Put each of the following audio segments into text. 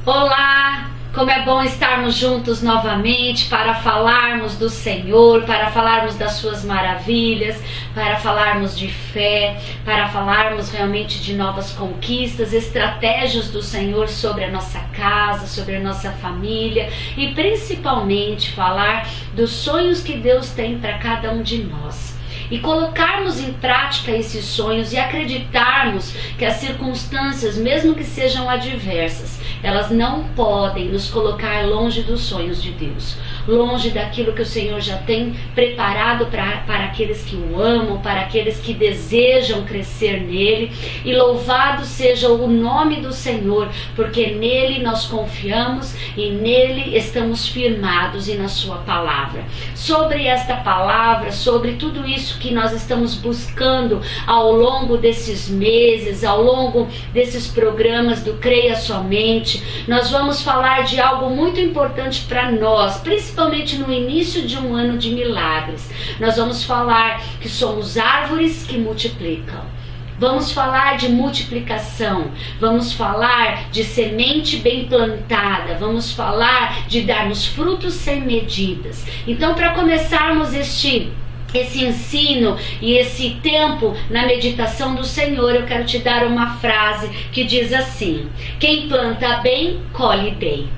Olá! Como é bom estarmos juntos novamente para falarmos do Senhor, para falarmos das suas maravilhas, para falarmos de fé, para falarmos realmente de novas conquistas, estratégias do Senhor sobre a nossa casa, sobre a nossa família e principalmente falar dos sonhos que Deus tem para cada um de nós. E colocarmos em prática esses sonhos e acreditarmos que as circunstâncias, mesmo que sejam adversas, elas não podem nos colocar longe dos sonhos de Deus, longe daquilo que o Senhor já tem preparado para aqueles que o amam, para aqueles que desejam crescer nele. E louvado seja o nome do Senhor, porque nele nós confiamos e nele estamos firmados e na sua palavra. Sobre esta palavra, sobre tudo isso que nós estamos buscando ao longo desses meses, ao longo desses programas do Creia Somente, nós vamos falar de algo muito importante para nós, principalmente no início de um ano de milagres. Nós vamos falar que somos árvores que multiplicam. Vamos falar de multiplicação, vamos falar de semente bem plantada, vamos falar de darmos frutos sem medidas. Então, para começarmos esse ensino e esse tempo na meditação do Senhor, eu quero te dar uma frase que diz assim: quem planta bem, colhe bem.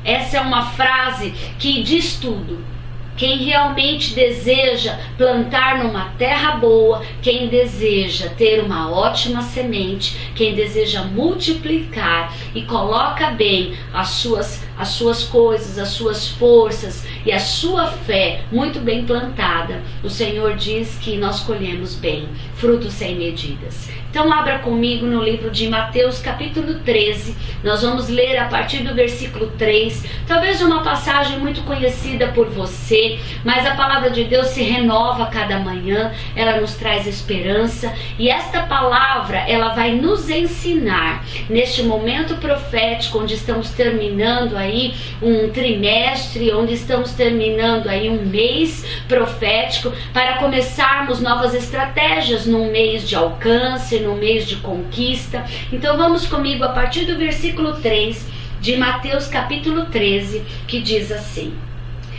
Essa é uma frase que diz tudo. Quem realmente deseja plantar numa terra boa, quem deseja ter uma ótima semente, quem deseja multiplicar e coloca bem as suas coisas, as suas forças e a sua fé muito bem plantada, o Senhor diz que nós colhemos bem, frutos sem medidas. Então abra comigo no livro de Mateus capítulo 13, nós vamos ler a partir do versículo 3, talvez uma passagem muito conhecida por você, mas a palavra de Deus se renova a cada manhã, ela nos traz esperança e esta palavra ela vai nos ensinar neste momento profético onde estamos terminando aí um trimestre, onde estamos terminando aí um mês profético para começarmos novas estratégias num mês de alcance, num mês de conquista. Então vamos comigo a partir do versículo 3 de Mateus capítulo 13, que diz assim: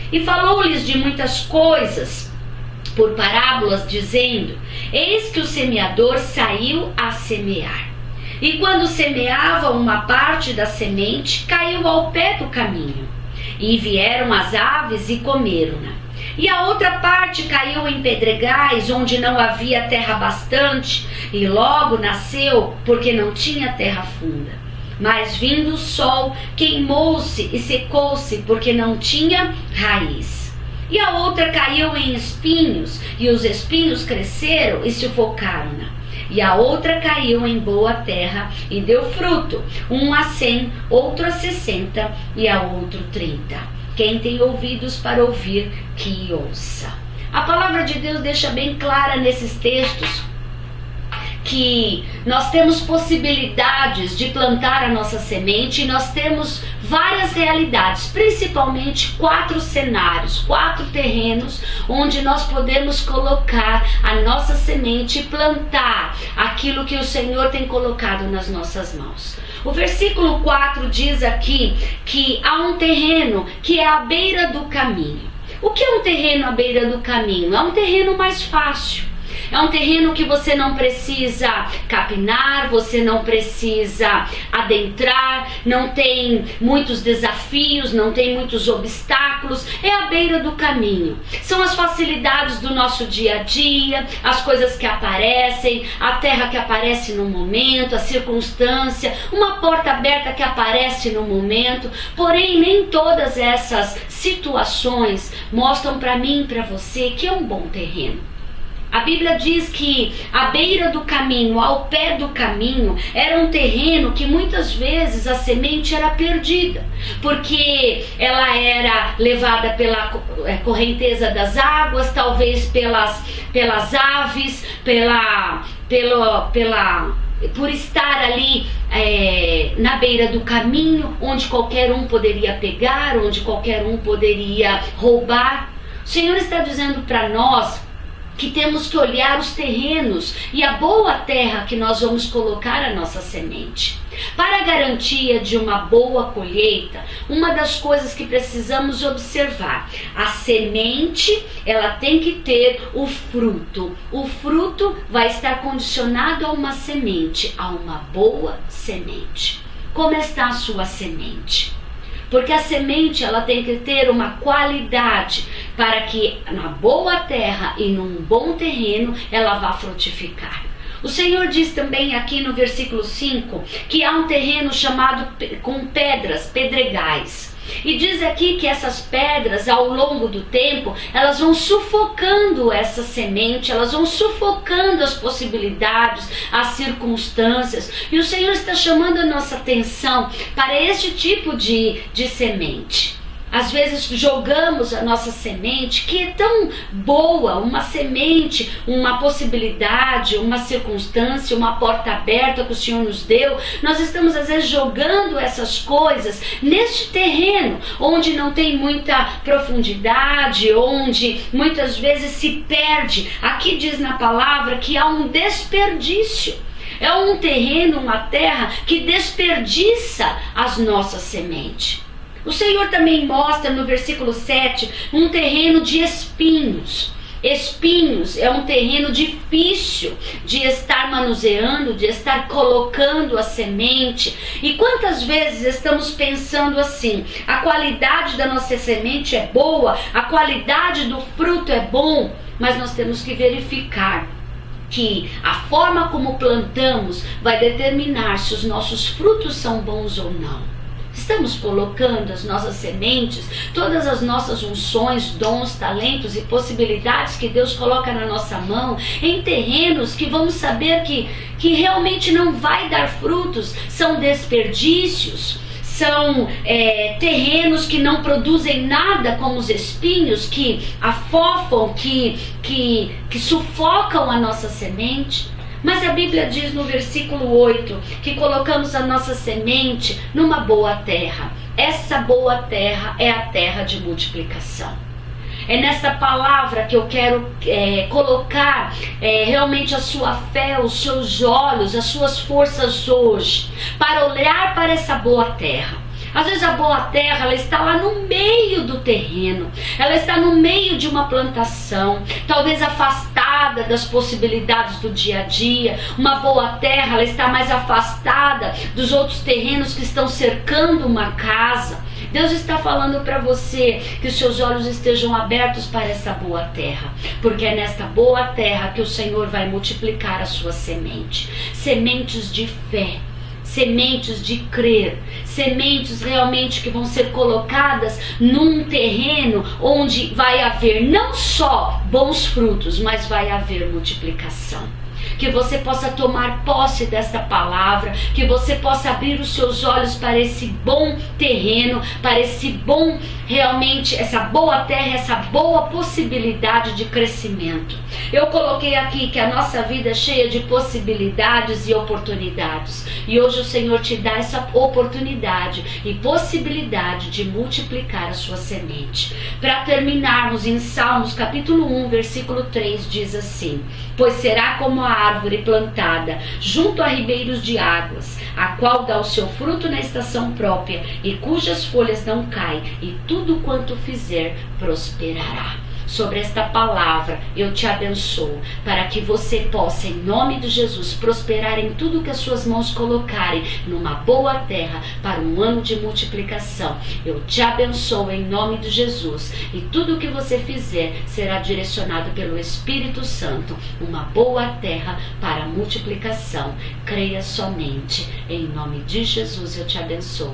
e falou-lhes de muitas coisas por parábolas, dizendo: eis que o semeador saiu a semear. E quando semeava, uma parte da semente caiu ao pé do caminho, e vieram as aves e comeram-na. E a outra parte caiu em pedregais, onde não havia terra bastante, e logo nasceu, porque não tinha terra funda. Mas vindo o sol, queimou-se e secou-se, porque não tinha raiz. E a outra caiu em espinhos, e os espinhos cresceram e sufocaram-na. E a outra caiu em boa terra e deu fruto, um a 100, outro a 60 e a outro 30. Quem tem ouvidos para ouvir, que ouça. A palavra de Deus deixa bem clara nesses textos que nós temos possibilidades de plantar a nossa semente e nós temos várias realidades, principalmente 4 cenários, 4 terrenos onde nós podemos colocar a nossa semente e plantar aquilo que o Senhor tem colocado nas nossas mãos. O versículo 4 diz aqui que há um terreno que é à beira do caminho. O que é um terreno à beira do caminho? É um terreno mais fácil. É um terreno que você não precisa capinar, você não precisa adentrar, não tem muitos desafios, não tem muitos obstáculos, é à beira do caminho. São as facilidades do nosso dia a dia, as coisas que aparecem, a terra que aparece no momento, a circunstância, uma porta aberta que aparece no momento, porém nem todas essas situações mostram para mim e para você que é um bom terreno. A Bíblia diz que à beira do caminho, ao pé do caminho, era um terreno que muitas vezes a semente era perdida, porque ela era levada pela correnteza das águas, talvez pelas aves, por estar ali na beira do caminho, onde qualquer um poderia pegar, onde qualquer um poderia roubar. O Senhor está dizendo para nós que temos que olhar os terrenos e a boa terra que nós vamos colocar a nossa semente. Para a garantia de uma boa colheita, uma das coisas que precisamos observar, a semente, ela tem que ter o fruto. O fruto vai estar condicionado a uma semente, a uma boa semente. Como está a sua semente? Porque a semente, ela tem que ter uma qualidade para que na boa terra e num bom terreno ela vá frutificar. O Senhor diz também aqui no versículo 5 que há um terreno chamado com pedras, pedregais. E diz aqui que essas pedras, ao longo do tempo, elas vão sufocando essa semente, elas vão sufocando as possibilidades, as circunstâncias. E o Senhor está chamando a nossa atenção para este tipo de semente. Às vezes jogamos a nossa semente, que é tão boa, uma semente, uma possibilidade, uma circunstância, uma porta aberta que o Senhor nos deu. Nós estamos às vezes jogando essas coisas neste terreno, onde não tem muita profundidade, onde muitas vezes se perde. Aqui diz na palavra que há um desperdício. É um terreno, uma terra que desperdiça as nossas sementes. O Senhor também mostra no versículo 7 um terreno de espinhos. Espinhos é um terreno difícil de estar manuseando, de estar colocando a semente. E quantas vezes estamos pensando assim, a qualidade da nossa semente é boa, a qualidade do fruto é bom, mas nós temos que verificar que a forma como plantamos vai determinar se os nossos frutos são bons ou não. Estamos colocando as nossas sementes, todas as nossas unções, dons, talentos e possibilidades que Deus coloca na nossa mão em terrenos que vamos saber que realmente não vai dar frutos, são desperdícios, são terrenos que não produzem nada, como os espinhos que afofam, que sufocam a nossa semente. Mas a Bíblia diz no versículo 8 que colocamos a nossa semente numa boa terra. Essa boa terra é a terra de multiplicação. É nesta palavra que eu quero colocar realmente a sua fé, os seus olhos, as suas forças hoje, para olhar para essa boa terra. Às vezes a boa terra, ela está lá no meio do terreno, ela está no meio de uma plantação, talvez afastada das possibilidades do dia a dia. Uma boa terra, ela está mais afastada dos outros terrenos que estão cercando uma casa. Deus está falando para você que os seus olhos estejam abertos para essa boa terra, porque é nesta boa terra que o Senhor vai multiplicar a sua semente. Sementes de fé, sementes de crer, sementes realmente que vão ser colocadas num terreno onde vai haver não só bons frutos, mas vai haver multiplicação. Que você possa tomar posse desta palavra, que você possa abrir os seus olhos para esse bom terreno, para esse bom, realmente, essa boa terra, essa boa possibilidade de crescimento. Eu coloquei aqui que a nossa vida é cheia de possibilidades e oportunidades. E hoje o Senhor te dá essa oportunidade e possibilidade de multiplicar a sua semente. Para terminarmos em Salmos capítulo 1, versículo 3, diz assim: pois será como a árvore plantada junto a ribeiros de águas, a qual dá o seu fruto na estação própria e cujas folhas não caem, e tudo quanto fizer prosperará. Sobre esta palavra eu te abençoo, para que você possa, em nome de Jesus, prosperar em tudo que as suas mãos colocarem, numa boa terra, para um ano de multiplicação. Eu te abençoo em nome de Jesus, e tudo que você fizer será direcionado pelo Espírito Santo, uma boa terra para multiplicação. Creia somente. Em nome de Jesus eu te abençoo.